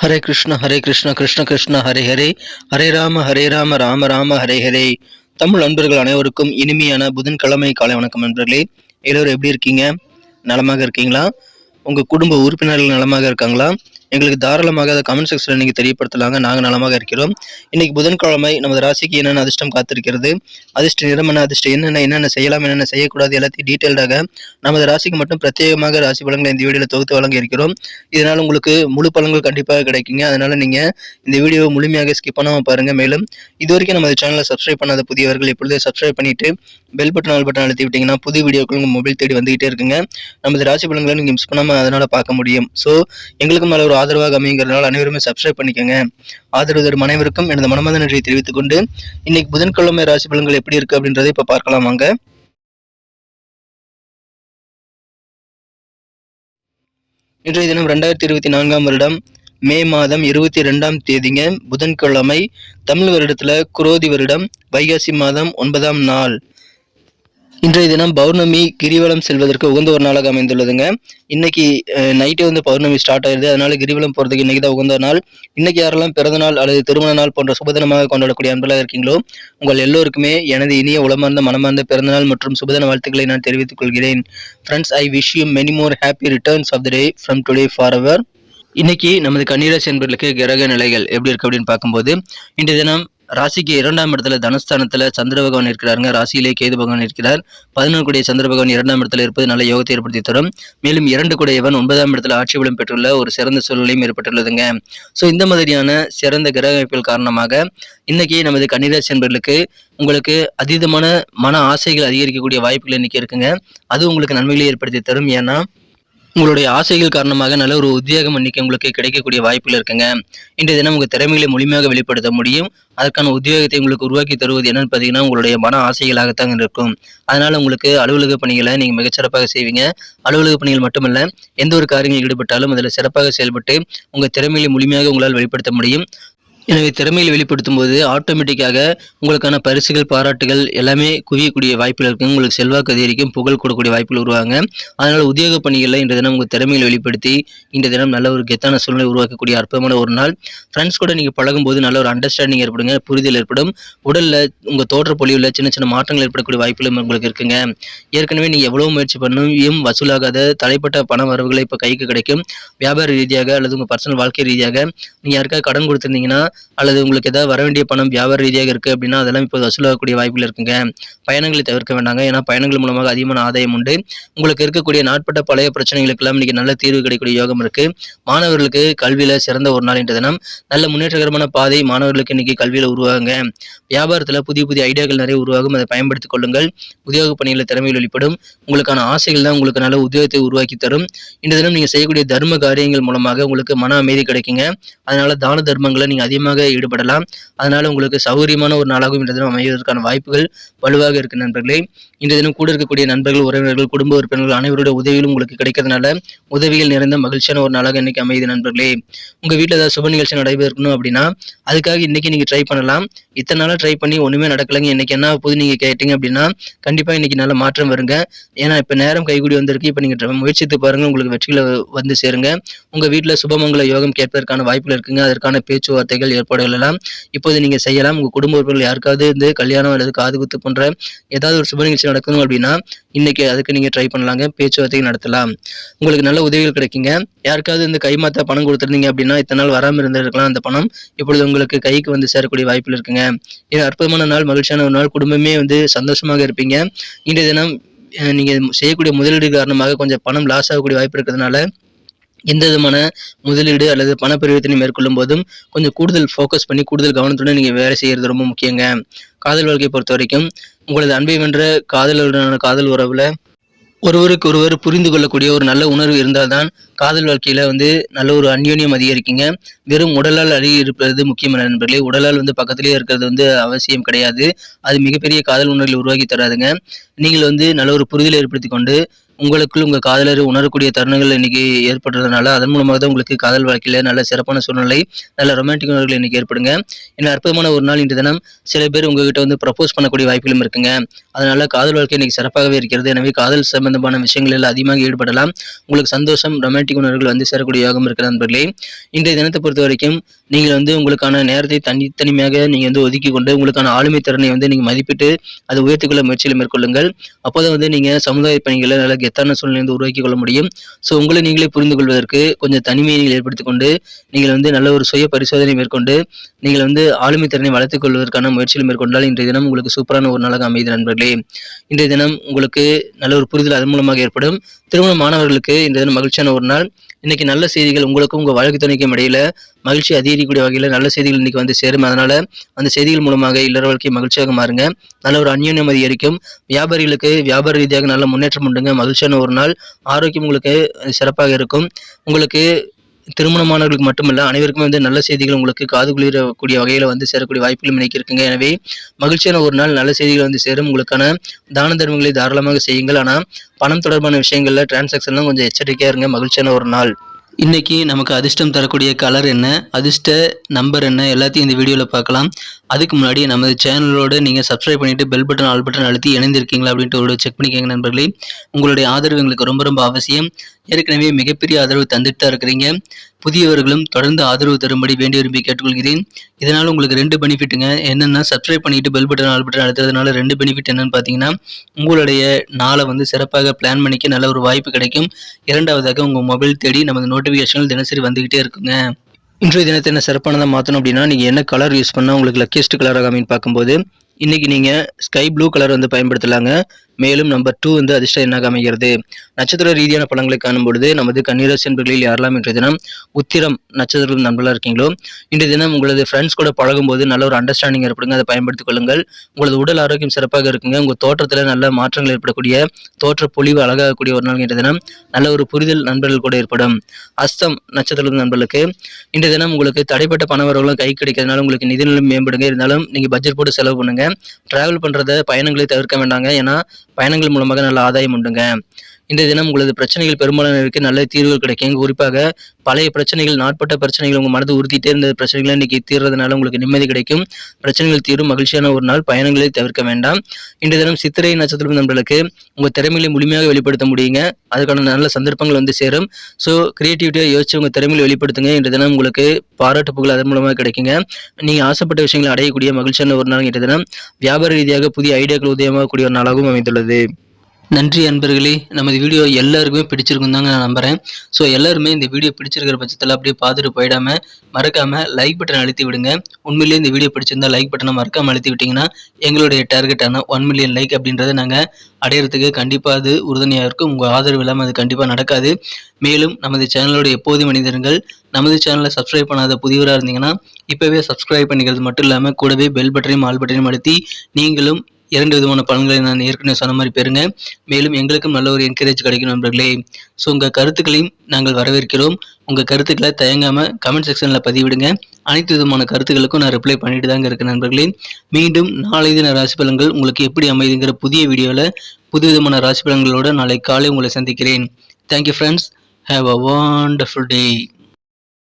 ஹரே கிருஷ்ண கிருஷ்ண கிருஷ்ண ஹரே ஹரே, ஹரே ராம ராம ராம ஹரே ஹரே. தமிழ் நண்பர்கள் அனைவருக்கும் இனிமையான புதன்கிழமை காலை வணக்கம் நண்பர்களே. எல்லோரும் எப்படி இருக்கீங்க? நலமாக இருக்கீங்களா? உங்க குடும்ப உறுப்பினர்கள் நலமாக இருக்காங்களா? எங்களுக்கு தாராளமாக அதை கமெண்ட் செக்ஷனில் நீங்கள் தெரியப்படுத்தலாங்க. நாங்கள் நலமாக இருக்கிறோம். இன்னைக்கு புதன்கிழமை நமது ராசிக்கு என்னென்ன அதிர்ஷ்டம் காத்திருக்கிறது, அதிர்ஷ்ட நிறம் என்ன, அதிர்ஷ்டம் என்னென்ன செய்யலாம், என்னென்ன செய்யக்கூடாது, எல்லாத்தையும் டீட்டெயில்டாக நமது ராசிக்கு மட்டும் பிரத்யேகமாக ராசி பலன்களை இந்த வீடியோவில் தொகுத்து வழங்க இருக்கிறோம். இதனால் உங்களுக்கு முழு பலன்கள் கண்டிப்பாக கிடைக்குங்க. அதனால நீங்கள் இந்த வீடியோவை முழுமையாக ஸ்கிப் பண்ணாமல் பாருங்கள். மேலும் இது வரைக்கும் நமது சேனலை சப்ஸ்கிரைப் பண்ணாத புதியவர்கள் இப்பொழுதே சப்ஸ்கிரைப் பண்ணிட்டு பெல் பட்டன் ஆல் பட்டன் அழுத்தி விட்டீங்கன்னா புது வீடியோக்கள் உங்கள் மொபைல் தேடி வந்துகிட்டே இருக்குங்க. நமது ராசி பலன்களை நீங்கள் மிஸ் பண்ணாமல் அதனால் பார்க்க முடியும். ஸோ எங்களுக்கு மேலே ஒரு ஆதரவாக அமைங்கிறதுனால அனைவருமே சப்ஸ்கிரைப் பண்ணிக்கோங்க. ஆதரவு தரும் அனைவருக்கும் எனது மனமார்ந்த நன்றியை தெரிவித்துக் கொண்டு இன்னைக்கு புதன்கிழமை ராசி பலன்கள் எப்படி இருக்கு அப்படின்றத இப்போ பார்க்கலாம் வாங்க. இன்றைய தினம் 2024 வருடம் மே மாதம் 22ஆம் தேதிங்க, புதன்கிழமை. தமிழ் வருடத்துல குரோதி வருடம் வைகாசி மாதம் 9ஆம் நாள். இன்றைய தினம் பௌர்ணமி கிரிவலம் செல்வதற்கு உகந்த ஒரு நாளாக அமைந்துள்ளதுங்க. இன்னைக்கு நைட்டே பௌர்ணமி ஸ்டார்ட் ஆயிருது. அதனால கிரிவலம் போறதுக்கு இன்னைக்கு தான் உகந்த நாள். இன்னைக்கு யாரெல்லாம் பிறந்த நாள் அல்லது திருமண நாள் போன்ற சுபதினமாக கொண்டாடக்கூடிய அன்பர்களாக இருக்கீங்களோ உங்கள் எல்லோருக்குமே எனது இனிய உளமார்ந்த மனமார்ந்த பிறந்தநாள் மற்றும் சுபதின வாழ்த்துக்களை நான் தெரிவித்துக் கொள்கிறேன். Friends, I wish you many more happy returns of the day from today forever. இன்னைக்கு நமது கன்னிராசி என்பர்களுக்கு கிரக நிலைகள் எப்படி இருக்கு அப்படின்னு பார்க்கும்போது, இன்றைய தினம் ராசிக்கு 2ஆம் இடத்துல தனஸ்தானத்துல சந்திர பகவான் இருக்கிறாருங்க. ராசியிலே கேது பகவான் இருக்கிறார். 11 கூடிய சந்திர பகவான் 2ஆம் இடத்துல இருப்பது நல்ல யோகத்தை ஏற்படுத்தி தரும். மேலும் 2 கூடியவன் 9ஆம் இடத்துல ஆட்சி பலம் பெற்றுள்ள ஒரு சிறந்த சூழ்நிலையும் ஏற்பட்டுள்ளதுங்க. ஸோ இந்த மாதிரியான சிறந்த கிரக அமைப்புகள் காரணமாக இன்னைக்கு நமது கன்னிராசி என்பர்களுக்கு உங்களுக்கு அதீதமான மன ஆசைகள் அதிகரிக்கக்கூடிய வாய்ப்புகள் இன்னைக்கு இருக்குங்க. அது உங்களுக்கு நன்மைகளை ஏற்படுத்தி தரும். ஏன்னா உங்களுடைய ஆசைகள் காரணமாக நல்ல ஒரு உத்தியோகம் இன்னைக்கு உங்களுக்கு கிடைக்கக்கூடிய வாய்ப்புகள் இருக்குங்க. இன்றைய தினம் உங்கள் திறமைகளை முழுமையாக வெளிப்படுத்த முடியும். அதற்கான உத்தியோகத்தை உங்களுக்கு உருவாக்கி தருவது என்னன்னு பார்த்தீங்கன்னா உங்களுடைய மன ஆசைகளாகத்தான் இருக்கும். அதனால உங்களுக்கு அலுவலக பணிகளை நீங்கள் மிகச்சிறப்பாக செய்வீங்க. அலுவலக பணிகள் மட்டுமல்ல, எந்த ஒரு காரியங்களில் ஈடுபட்டாலும் அதில் சிறப்பாக செயல்பட்டு உங்கள் திறமைகளை முழுமையாக உங்களால் வெளிப்படுத்த முடியும். எனவே திறமையில் வெளிப்படுத்தும் போது ஆட்டோமேட்டிக்காக உங்களுக்கான பரிசுகள், பாராட்டுகள் எல்லாமே குவியக்கூடிய வாய்ப்புகள் இருக்குங்க. உங்களுக்கு செல்வாக்கு அதிகரிக்கும், புகழ் கூடக்கூடிய வாய்ப்புகள் உருவாங்க. அதனால உத்தியோக பணிகளில் இன்றைய தினம் உங்கள் திறமையில் வெளிப்படுத்தி இன்றைய தினம் நல்ல ஒரு கெத்தான சூழ்நிலை உருவாக்கக்கூடிய அற்புதமான ஒரு நாள். ஃப்ரெண்ட்ஸ் கூட நீங்கள் பழகும்போது நல்ல ஒரு அண்டர்ஸ்டாண்டிங் ஏற்படுங்க, புரிதல் ஏற்படும். உடலில் உங்கள் தோற்ற பொலிவில் சின்ன சின்ன மாற்றங்கள் ஏற்படக்கூடிய வாய்ப்புகளும் உங்களுக்கு இருக்குங்க. ஏற்கனவே நீங்கள் எவ்வளோ முயற்சி பண்ணியும் வசூலாகாத தடைப்பட்ட பண வரவுகளை இப்போ கைக்கு கிடைக்கும். வியாபார ரீதியாக அல்லது உங்கள் பர்சனல் வாழ்க்கை ரீதியாக நீங்கள் யாருக்காவது கடன் கொடுத்துருந்தீங்கன்னா அல்லது உங்களுக்கு ஏதாவது வர வேண்டிய பணம் வியாபார ரீதியாக இருக்குது அப்படின்னா அதெல்லாம் இப்போ வசூலாகக்கூடிய வாய்ப்புகள் இருக்குங்க. பயணங்களை தவிர்க்க வேண்டாங்க. ஏன்னா பயணங்கள் மூலமாக அதிகமான ஆதாயம் உண்டு. உங்களுக்கு இருக்கக்கூடிய நாட்பட்ட பழைய பிரச்சனைகளுக்கெல்லாம் இன்னைக்கு நல்ல தீர்வு கிடைக்கக்கூடிய யோகம் இருக்கு. மாணவர்களுக்கு கல்வியில சிறந்த ஒரு நாள் என்ற தினம். நல்ல முன்னேற்றகரமான பாதை மாணவர்களுக்கு இன்னைக்கு கல்வியில உருவாகுங்க. வியாபாரத்தில் புதிய புதிய ஐடியாக்கள் நிறைய உருவாகும். அதை பயன்படுத்திக் கொள்ளுங்கள். உத்தியோக பணிகளில் திறமையில் வெளிப்படும். உங்களுக்கான ஆசைகள் தான் உங்களுக்கு நல்ல உத்தியோகத்தை உருவாக்கி தரும். இந்த தினம் நீங்கள் செய்யக்கூடிய தர்ம காரியங்கள் மூலமாக உங்களுக்கு மன அமைதி கிடைக்குங்க. அதனால தான தர்மங்களை நீங்கள் அதிகமாக ஈடுபடலாம். அதனால உங்களுக்கு சௌகரியமான ஒரு நாளாகவும் இன்றைய தினம் அமைவதற்கான வாய்ப்புகள் வலுவாக இருக்கு நண்பர்களே. இன்றைய தினம் கூட இருக்கக்கூடிய நண்பர்கள், உறவினர்கள், குடும்ப உறுப்பினர்கள் அனைவருடைய உதவிகளும் உங்களுக்கு கிடைக்கிறதுனால உதவிகள் நிறைந்த மகிழ்ச்சியான ஒரு நாளாக இன்னைக்கு அமையுது நண்பர்களே. உங்க வீட்டில் ஏதாவது சுப நிகழ்ச்சி நடைபெறணும் அப்படின்னா அதுக்காக இன்னைக்கு நீங்க ட்ரை பண்ணலாம். இத்தனை நாளாக ட்ரை பண்ணி ஒண்ணுமே நடக்கலைங்க, இன்னைக்கு என்ன புது நீங்க கேட்டீங்க அப்படின்னா கண்டிப்பா இன்னைக்கு நல்ல மாற்றம் வருங்க. ஏன்னா இப்ப நேரம் கைகூடி வந்திருக்கு. இப்ப நீங்க முயற்சித்து பாருங்க, உங்களுக்கு வெற்றிகளை வந்து சேருங்க. உங்க வீட்டில் சுபமங்கல யோகம் கேட்பதற்கான வாய்ப்புகள் இருக்குங்க. அதற்கான பேச்சுவார்த்தைகள் ஏற்பாடுகள் எல்லாம் இப்போது நீங்க செய்யலாம். உங்க குடும்ப உறுப்பினர்கள் யாருக்காவது கல்யாணம் அல்லது காது குத்து போன்ற ஏதாவது ஒரு சுப நிகழ்ச்சி நடக்கணும் அப்படின்னா இன்னைக்கு அதுக்கு நீங்க ட்ரை பண்ணலாங்க. பேச்சுவார்த்தை நடத்தலாம். உங்களுக்கு நல்ல உதவிகள் கிடைக்குங்க. யாருக்காவது கைமாத்தா பணம் கொடுத்துருந்தீங்க அப்படின்னா இத்தனை நாள் வராமல் இருந்திருக்கலாம். அந்த பணம் இப்பொழுது உங்களுக்கு கைக்கு வந்து சேரக்கூடிய வாய்ப்புகள் இருக்குங்க. இது அற்புதமான நாள், மகிழ்ச்சியான ஒரு நாள். குடும்பமே சந்தோஷமாக இருப்பீங்க. இன்றைய தினம் நீங்க செய்யக்கூடிய முதலீடு காரணமாக கொஞ்சம் பணம் லாஸ் ஆகக்கூடிய வாய்ப்பு இருக்கிறதுனால எந்த விதமான முதலீடு அல்லது பண பரிவர்த்தனை மேற்கொள்ளும் போதும் கொஞ்சம் கூடுதல் ஃபோக்கஸ் பண்ணி கூடுதல் கவனத்துடன் நீங்கள் வேலை செய்கிறது ரொம்ப முக்கியங்க. காதல் வாழ்க்கையை பொறுத்த வரைக்கும் உங்களது அன்பை வென்ற காதலுடனான காதல் உறவில் ஒருவருக்கு ஒருவர் புரிந்து கொள்ளக்கூடிய ஒரு நல்ல உணர்வு இருந்தால் தான் காதல் வாழ்க்கையில நல்ல ஒரு அந்யோன்யம் அதிகரிக்குங்க. வெறும் உடலால் அழகி இருப்பது முக்கியமான நண்பர்களே. உடலால் பக்கத்திலேயே இருக்கிறது அவசியம் கிடையாது. அது மிகப்பெரிய காதல் உணர்வுகளை உருவாக்கி தராதுங்க. நீங்கள் நல்ல ஒரு புரிதலை ஏற்படுத்தி கொண்டு உங்களுக்குள் உங்க காதலரை உணரக்கூடிய தருணங்கள் இன்னைக்கு ஏற்படுறதுனால, அதன் மூலமாக தான் உங்களுக்கு காதல் வாழ்க்கையில நல்ல சிறப்பான சூழ்நிலை, நல்ல ரொமான்டிக் உணர்வுகள் இன்னைக்கு ஏற்படுங்க. இன்னும் அற்புதமான ஒரு நாள் இன்றைய தினம். சில பேர் உங்ககிட்ட வந்து ப்ரப்போஸ் பண்ணக்கூடிய வாய்ப்புகளும் இருக்குங்க. அதனால காதல் வாழ்க்கை இன்னைக்கு சிறப்பாகவே இருக்கிறது. எனவே காதல் சம்பந்தமான விஷயங்களில் அதிகமாக ஈடுபடலாம். உங்களுக்கு சந்தோஷம், ரொமான்டிக் உணர்வுகள் வந்து சேரக்கூடிய யோகம் இருக்கிற நண்பர்களே. இன்றைய தினத்தை பொறுத்தவரைக்கும் நீங்கள் வந்து உங்களுக்கான நேரத்தை தனித்தனியாக நீங்க வந்து ஒதுக்கிக் கொண்டு, உங்களுக்கான ஆளுமை திறனை வந்து நீங்க மதிப்பிட்டு, அதை உயர்த்திக் கொள்ள முயற்சிகளை மேற்கொள்ளுங்கள். அப்போதான் வந்து நீங்க சமுதாய பணிகளை நல்ல கெத்தான சூழ்நிலை வந்து உருவாக்கிக் கொள்ள முடியும். ஸோ உங்களை நீங்களே புரிந்து கொள்வதற்கு கொஞ்சம் தனிமையை நீங்கள் ஏற்படுத்திக் கொண்டு, நீங்கள் வந்து நல்ல ஒரு சுய பரிசோதனை மேற்கொண்டு, நீங்கள் வந்து ஆளுமை திறனை வளர்த்துக் கொள்வதற்கான முயற்சிகளை மேற்கொண்டால் இன்றைய தினம் உங்களுக்கு சூப்பரான ஒரு நாளாக அமையுது நண்பர்களே. இன்றைய தினம் உங்களுக்கு நல்ல ஒரு புரிதல் அதன் மூலமாக ஏற்படும். திருமணமானவர்களுக்கு இன்றைய தினம் மகிழ்ச்சியான ஒரு நாள். இன்னைக்கு நல்ல செய்திகள் உங்களுக்கும் உங்க வாழ்க்கை துணைக்கும் இடையில மகிழ்ச்சி அதிகரிக்கக்கூடிய வகையில நல்ல செய்திகள் இன்னைக்கு வந்து சேரும். அதனால அந்த செய்திகள் மூலமாக இல்லற வாழ்க்கை மகிழ்ச்சியாக மாறுங்க. நல்ல ஒரு அந்யோன்யம் அதிகரிக்கும். வியாபாரிகளுக்கு வியாபார ரீதியாக நல்ல முன்னேற்றம் உண்டுங்க. மகிழ்ச்சியான ஒரு நாள். ஆரோக்கியம் உங்களுக்கு சிறப்பாக இருக்கும். உங்களுக்கு திருமணமானவர்களுக்கு மட்டுமல்ல, அனைவருக்குமே வந்து நல்ல செய்திகள் உங்களுக்கு காது குளிரக்கூடிய வகையில வந்து சேரக்கூடிய வாய்ப்புகளும் இன்னைக்கு இருக்குங்க. எனவே மகிழ்ச்சியான ஒரு நாள், நல்ல செய்திகள் வந்து சேரும். உங்களுக்கான தான தர்மங்களை தாராளமாக செய்யுங்கள். ஆனா பணம் தொடர்பான விஷயங்கள்ல டிரான்சாக்ஷன்லாம் கொஞ்சம் எச்சரிக்கையா இருங்க. மகிழ்ச்சியான ஒரு நாள். இன்னைக்கு நமக்கு அதிர்ஷ்டம் தரக்கூடிய கலர் என்ன, அதிர்ஷ்ட நம்பர் என்ன, எல்லாத்தையும் இந்த வீடியோவில் பார்க்கலாம். அதுக்கு முன்னாடி நமது சேனலோட நீங்கள் சப்ஸ்கிரைப் பண்ணிட்டு பெல் பட்டன் ஆல் பட்டன் அழுத்தி இணைந்திருக்கீங்களா அப்படின்ட்டு ஒரு செக் பண்ணிக்கோங்க நண்பர்களே. உங்களுடைய ஆதரவு எங்களுக்கு ரொம்ப ரொம்ப அவசியம். ஏற்கனவே மிகப்பெரிய ஆதரவு தந்துட்டு தான் இருக்கிறீங்க. புதியவர்களும் தொடர்ந்து ஆதரவு தரும்படி வேண்டி விரும்பி கேட்டுக்கொள்கிறேன். இதனால் உங்களுக்கு 2 பெனிஃபிட்டுங்க. என்னென்னா, சப்ஸ்கிரைப் பண்ணிட்டு பெல் பட்டன் ஆல் பட்டன் அழுத்துறதுனால 2 பெனிஃபிட் என்னன்னு பார்த்தீங்கன்னா, உங்களுடைய நாளை வந்து சிறப்பாக பிளான் பண்ணிக்க நல்ல ஒரு வாய்ப்பு கிடைக்கும். இரண்டாவதாக உங்கள் மொபைல் தேடி நமது நோட்டிஃபிகேஷன்கள் தினசரி வந்துகிட்டே இருக்குங்க. இன்றைய தினத்தை என்ன சிறப்பானதாக மாற்றணும் அப்படின்னா, நீங்கள் என்ன கலர் யூஸ் பண்ணால் உங்களுக்கு லக்கியஸ்ட் கலராக அமைன்னு பார்க்கும்போது, இன்னைக்கு நீங்கள் ஸ்கை ப்ளூ கலர் வந்து பயன்படுத்தலாங்க. மேலும் நம்பர் 2 வந்து அதிர்ஷ்ட எண்ணாக அமைகிறது. நட்சத்திர ரீதியான பலன்களை காணும் பொழுது நமது கன்னிராசி நண்பர்களில் யாரெல்லாம் இன்றைய தினம் உத்திரம் நட்சத்திரம் நண்பர்களாக இருக்கீங்களோ, இன்றைய தினம் உங்களது ஃப்ரெண்ட்ஸ் கூட பழகும்போது நல்ல ஒரு அண்டர்ஸ்டாண்டிங் ஏற்படுங்க. அதை பயன்படுத்திக் கொள்ளுங்கள். உங்களது உடல் ஆரோக்கியம் சிறப்பாக இருக்குங்க. உங்கள் தோற்றத்தில் நல்ல மாற்றங்கள் ஏற்படக்கூடிய, தோற்ற பொலிவு அழகாகக்கூடிய ஒரு நாள் இன்றைய தினம். நல்ல ஒரு புரிதல் நண்பர்கள் கூட ஏற்படும். அஸ்தம் நட்சத்திரம் நண்பர்களுக்கு இன்றைய தினம் உங்களுக்கு தடைப்பட்ட பண வரவுகளும் கை கிடைக்கிறதுனால உங்களுக்கு நிதிநிலை மேம்படுங்க. இருந்தாலும் நீங்கள் பட்ஜெட் போட்டு செலவு பண்ணுங்க. டிராவல் பண்ணுறத பயணங்களை தவிர்க்க வேண்டாங்க. ஏன்னா பயணங்கள் மூலமாக நல்ல ஆதாயம் உண்டுங்க. இன்றைய தினம் உங்களது பிரச்சனைகள் பெரும்பாலானவருக்கு நல்ல தீர்வுகள் கிடைக்கும். குறிப்பாக பழைய பிரச்சனைகள், நாட்பட்ட பிரச்சனைகள் உங்கள் மனது உறுத்திட்டே இருந்த பிரச்சனைகளை இன்னைக்கு தீர்றதுனால உங்களுக்கு நிம்மதி கிடைக்கும். பிரச்சனைகள் தீரும். மகிழ்ச்சியான ஒரு நாள். பயணங்களை தவிர்க்க வேண்டாம். இன்றைய தினம் சித்திரை நட்சத்திரம் நண்பர்களுக்கு உங்கள் திறமைகளை முழுமையாக வெளிப்படுத்த முடியுங்க. அதுக்கான நல்ல சந்தர்ப்பங்கள் வந்து சேரும். ஸோ கிரியேட்டிவிட்டியாக யோசிச்சு உங்கள் திறமைகளை வெளிப்படுத்துங்க. இன்றைய தினம் உங்களுக்கு பாராட்டு புகழ் அதன் மூலமாக கிடைக்குங்க. நீங்கள் ஆசைப்பட்ட விஷயங்களை அடையக்கூடிய மகிழ்ச்சியான ஒரு நாள் இன்றைய தினம். வியாபார ரீதியாக புதிய ஐடியாக்கள் உதயமாகக்கூடிய ஒரு நாளாகவும் அமைந்துள்ளது. நன்றி அன்பர்களே. நமது வீடியோ எல்லாருக்குமே பிடிச்சிருக்கும் தாங்க நான் நம்புகிறேன். ஸோ எல்லாருமே இந்த வீடியோ பிடிச்சிருக்கிற பட்சத்தில் அப்படியே பார்த்துட்டு போயிடாமல் மறக்காமல் லைக் பட்டன் அழுத்தி விடுங்க. உண்மையிலேயே இந்த வீடியோ பிடிச்சிருந்தா லைக் பட்டனை மறக்காமல் அழுத்தி விட்டிங்கன்னா எங்களுடைய டார்கெட்டான 1 மில்லியன் லைக் அப்படின்றத நாங்கள் அடையிறதுக்கு கண்டிப்பாக அது உறுதுணையாக இருக்கும். உங்கள் ஆதரவு இல்லாமல் அது கண்டிப்பாக நடக்காது. மேலும் நமது சேனலோட எப்போதும் மனிதர்கள் நமது சேனலை சப்ஸ்கிரைப் பண்ணாத புதியவராக இருந்தீங்கன்னா இப்போவே சப்ஸ்கிரைப் பண்ணிக்கிறது மட்டும் இல்லாமல் கூடவே பெல் பட்டனையும் ஆல் பட்டனையும் அழுத்தி நீங்களும் 2 விதமான பலன்களை நான் ஏற்கனவே சொன்ன மாதிரி பெறுங்க. மேலும் எங்களுக்கும் நல்ல ஒரு என்கரேஜ் கிடைக்கும் நண்பர்களே. ஸோ உங்கள் கருத்துக்களையும் நாங்கள் வரவேற்கிறோம். உங்கள் கருத்துக்களை தயங்காமல் கமெண்ட் செக்ஷனில் பதிவிடுங்க. அனைத்து விதமான கருத்துக்களுக்கும் நான் ரிப்ளை பண்ணிட்டு தாங்க இருக்கேன் நண்பர்களே. மீண்டும் நாளை தின ராசி பலன்கள் உங்களுக்கு எப்படி அமைதுங்கிற புதிய வீடியோவில் புது விதமான ராசி பலன்களோடு நாளை காலை உங்களை சந்திக்கிறேன். Thank you friends. Have a wonderful day.